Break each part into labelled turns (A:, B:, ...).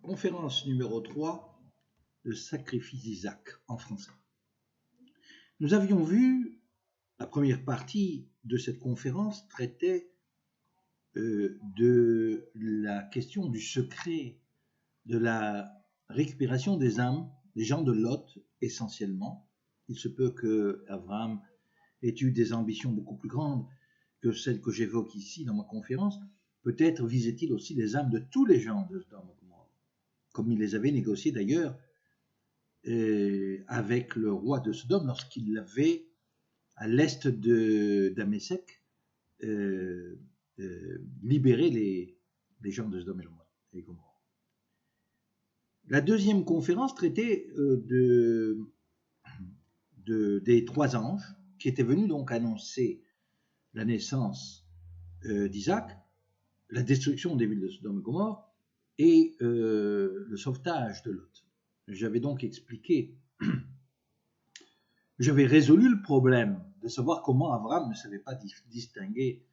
A: Conférence numéro 3, le sacrifice d'Isaac en français. Nous avions vu, la première partie de cette conférence traitait de la question du secret de la récupération des âmes, des gens de Lot essentiellement. Il se peut que Abraham ait eu des ambitions beaucoup plus grandes que celles que j'évoque ici dans ma conférence. Peut-être visait-il aussi les âmes de tous les gens de Sodome et Gomorrhe, comme il les avait négociés d'ailleurs avec le roi de Sodome lorsqu'il l'avait à l'est de Daméshek libéré les gens de Sodome et Gomorrhe. La deuxième conférence traitait des trois anges qui étaient venus donc annoncer la naissance d'Isaac, la destruction des villes de Sodome et Gomorrhe et le sauvetage de Lot. J'avais donc expliqué, j'avais résolu le problème de savoir comment Abraham ne savait pas distinguer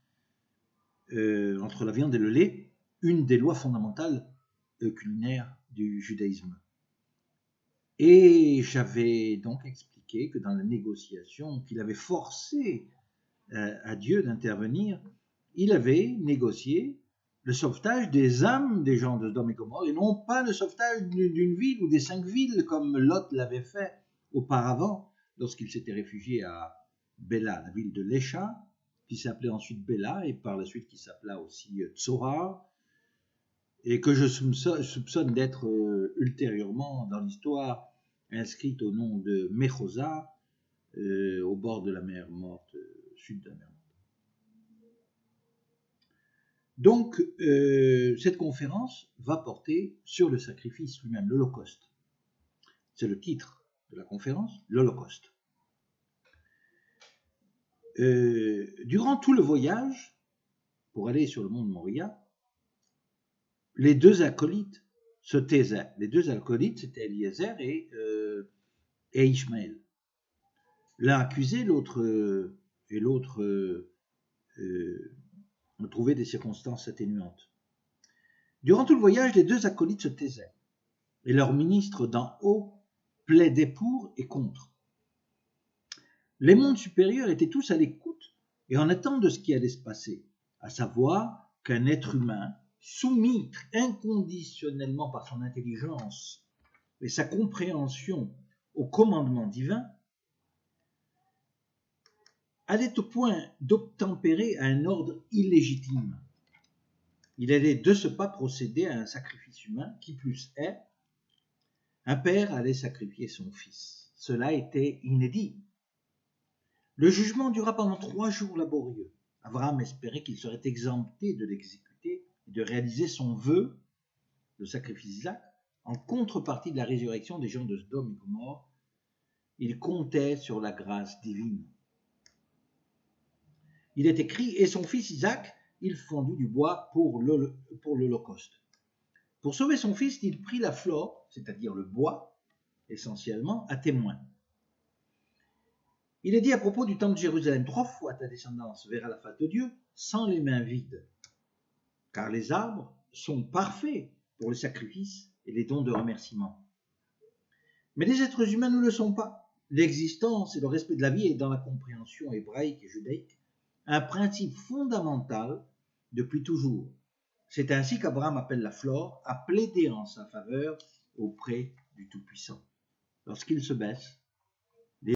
A: entre la viande et le lait, une des lois fondamentales culinaires du judaïsme. Et j'avais donc expliqué que dans la négociation qu'il avait forcé à Dieu d'intervenir, il avait négocié le sauvetage des âmes des gens de Sodome et Gomorrhe, et non pas le sauvetage d'une ville ou des 5 villes comme Lot l'avait fait auparavant lorsqu'il s'était réfugié à Béla, la ville de Lécha, qui s'appelait ensuite Béla et par la suite qui s'appela aussi Tzorah, et que je soupçonne d'être ultérieurement dans l'histoire inscrite au nom de Mechosa, au bord de la mer Morte, sud de la mer Morte. Donc, cette conférence va porter sur le sacrifice lui-même, l'Holocauste. C'est le titre de la conférence, l'Holocauste. Durant tout le voyage, pour aller sur le mont de Moria, les deux acolytes se taisaient. Les deux acolytes, c'était Eliezer et Ishmaël. L'un accusait, l'autre trouvait des circonstances atténuantes. Durant tout le voyage, les deux acolytes se taisaient, et leurs ministres d'en haut plaidaient pour et contre. Les mondes supérieurs étaient tous à l'écoute et en attente de ce qui allait se passer, à savoir qu'un être humain, soumis inconditionnellement par son intelligence et sa compréhension au commandement divin, allait au point d'obtempérer à un ordre illégitime. Il allait de ce pas procéder à un sacrifice humain, qui plus est, un père allait sacrifier son fils. Cela était inédit. Le jugement dura pendant 3 jours laborieux. Abraham espérait qu'il serait exempté de l'exécuter et de réaliser son vœu, le sacrifice d'Isaac, en contrepartie de la résurrection des gens de Sodome et Gomorrhe. Il comptait sur la grâce divine. Il est écrit, et son fils Isaac, il fondit du bois pour l'Holocauste. Pour sauver son fils, il prit la flore, c'est-à-dire le bois, essentiellement, à témoin. Il est dit à propos du temple de Jérusalem, 3 fois ta descendance verra la face de Dieu sans les mains vides, car les arbres sont parfaits pour le sacrifice et les dons de remerciement. Mais les êtres humains ne le sont pas. L'existence et le respect de la vie est dans la compréhension hébraïque et judaïque un principe fondamental depuis toujours. C'est ainsi qu'Abraham appelle la flore à plaider en sa faveur auprès du Tout-Puissant. Lorsqu'il se baisse,